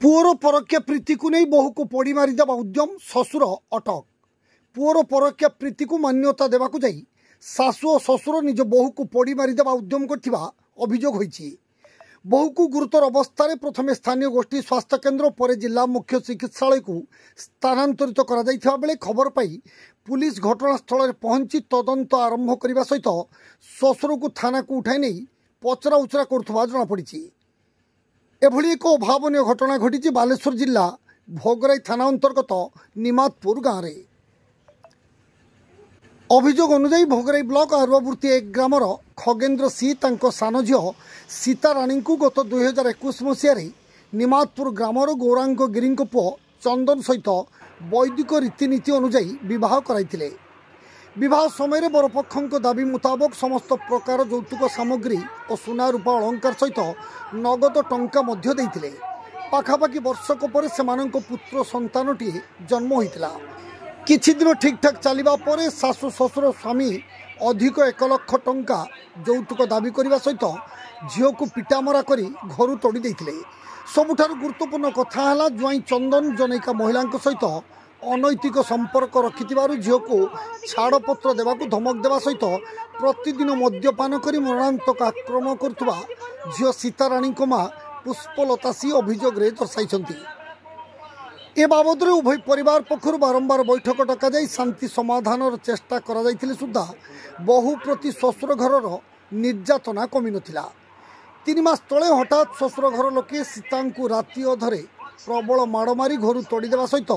Poor परक्या प्रीति को नहीं बहु को पोड़ी मारिदेवा उद्यम ससुर अटक। पुअर परक्या प्रीति को मान्यता देवाक जाई सासु और ससुर निज बहु को पोड़ी मारिदेवा उद्यम करथिबा अभियोग होईछि। बहु को गुरुतर अवस्था प्रथमे स्थानीय गोष्ठी स्वास्थ्य केन्द्र पर जिला मुख्य चिकित्सालय को स्थानांतरित करा जाइथिबा बेले खबर पाई पुलिस घटनास्थल में पहुंची तदंत आरंभ करने सहित ससुर को थाना को उठाई नहीं पचरा उचरा करुवा जमापड़ी। एभली एक अभावन घटना घटी बालेश्वर जिला भोगराई थाना अंतर्गत निमातपुर गाँव में। अभियोग अनुसार भोगराई ब्लॉक आरुआबुर्ती एक ग्रामर खगेन्द्र सी सान झील सीताराणी को गत 2021 मसीह निमातपुर ग्रामर गौरांग गिरी पुओ चंदन सहित वैदिक रीतिनीति अनुजाई बह कराइथिले। विवाह समय बरपक्ष दाबी मुताबक समस्त प्रकार यौतुक सामग्री और सुना रूपा अलंकार सहित नगद टंका मध्य देइथिले। पाखापाखि वर्षक पर सेमानंक पुत्र संतानटी जन्म होइतिला। किछि दिन ठीक ठाक चलिबा परे सासु ससुर स्वामी अधिक 1 लाख टंका यौतुक दाबी करने सहित झील को पिटामरा करी घर तोड़ी देइथिले। सबुठार गुरुत्वपूर्ण कथा है ज्वाई चंदन जनैका महिला सहित अनैतिक संपर्क रखिथिबारु झील को छाड़पत्र देवाक धमक देवा सहित प्रतिदिन मद्यपान करी मरणांतक आक्रमण करुवा झील सीताराणी मां पुष्पलता सी अभियोग दर्शाई। ए बाबद उभय परिवार पक्षर बारंबार बैठक डक शांति समाधान चेष्टा कर सुधा बहु प्रति ससुर घर निर्यातना कमी नथिला। 3 मास तले हठात ससुर घर लोके सीता को राति अधरे प्रबल माड़ मारी घर तोड़देवा सहित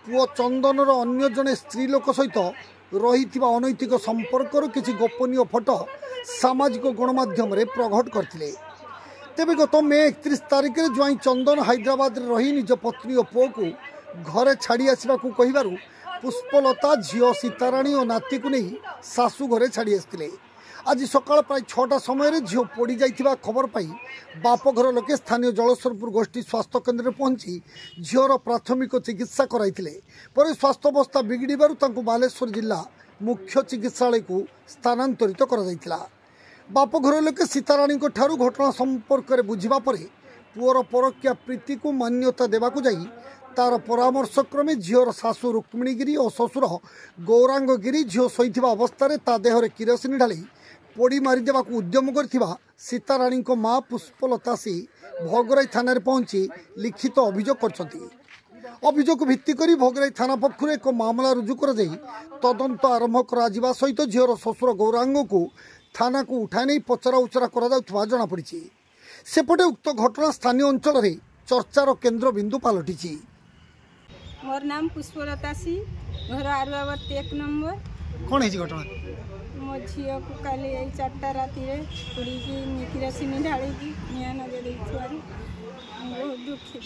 पुओ चंदनर अन्य जड़े स्त्री लोक सहित रही अनैतिक संपर्क किसी गोपनीय फोटो सामाजिक गणमाध्यम प्रकट करते। तेबे गत मे 31 तारिख में ज्वाई चंदन हैदराबाद रही निज पत्नी और पुओ को घरे छाड़ी आसवा कहू पुष्पलता झील सीताराणी और नाती को नहीं सासु घरे छाड़ी आसते। आज सकाळ प्राय 6टा समय झील पोड़ी जाइथिबा खबर पाई बापघर लोके स्थानीय जलेश्वरपुर गोष्ठी स्वास्थ्य केन्द्र में पहुंची झीवर प्राथमिक चिकित्सा कराइथिले। पर स्वास्थ्य अवस्था बिगिड़बारु तांको बालेश्वर जिला मुख्य चिकित्सालय को स्थानांतरित करा जाइथिला। बापघर लोके सीताराणी ठारू घटना संपर्क में बुझिबा परे पुअर परक्या प्रीति को मान्यता देवाकू जाई तार परामर्श क्रमे झीवर सासु रुक्मिणीगिरी और ससुर गौरांग गिरी झील शोइथिबा अवस्था ता देहरे किरोसिन ढाली पोड़ी मारिदेवा उद्यम करथिबा सीताराणी मां पुष्पलता सी भोगराई थाना पहुंची लिखित अभियोग करछंती। अभियोग भित्ति करी भोगराई थाना पक्षर एक मामला रुजु कर तदंत आरंभ करा सहित झीवर ससुर गौरांग को थाना को उठाई नहीं पचरा उचरा करा जमापड़ी। सेपटे उक्त घटना स्थानीय अंचल में चर्चार केन्द्र बिंदु पलटि। मोर नाम पुष्पलता सी घर आरुआबुर्ती 1 नंबर। कौन है घटना? मो झी को काली 4टा राति उड़ी किरोसिन ढाड़ी निया नगे बहुत दुखित।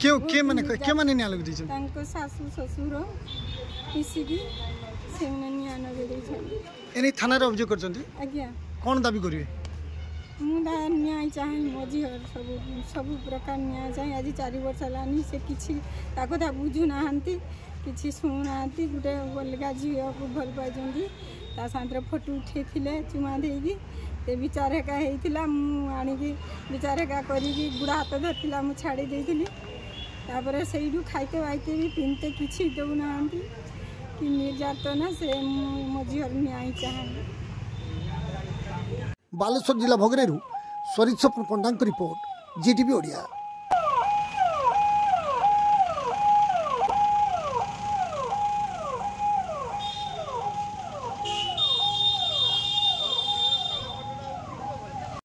क्यों के माने निया लग दिछ? तांको सासु ससुर मिसिकी से निया नगे दिछ। एनी थाना रे अभियोग करछंती? आज्ञा। कोन दाबी करिवे? मुदा न्याय चाहे मो झी सब प्रकार न्याय चाहे। आज 4 वर्ष लानी से किछि ता कथा बुझु नाहंती किछि सुनु नाहंती। गुटे बलगा झी को भल पाइजंती ता सांत्र फोटो उठेथिले चुमा देगी ते विचार हेका हेतिला मु आनिकी विचार हेका करिकी गुडा हाथ धरतिला मु छाड़ी देथिली। तापर सेइडू खाइते वाइते भी पिनते किछि देउ नाहंती कि निर्यातना से मो झी न्याय चाहे। बालेश्वर जिला भोगरेरू स्वरित पंडांक रिपोर्ट जीटीवी ओडिया।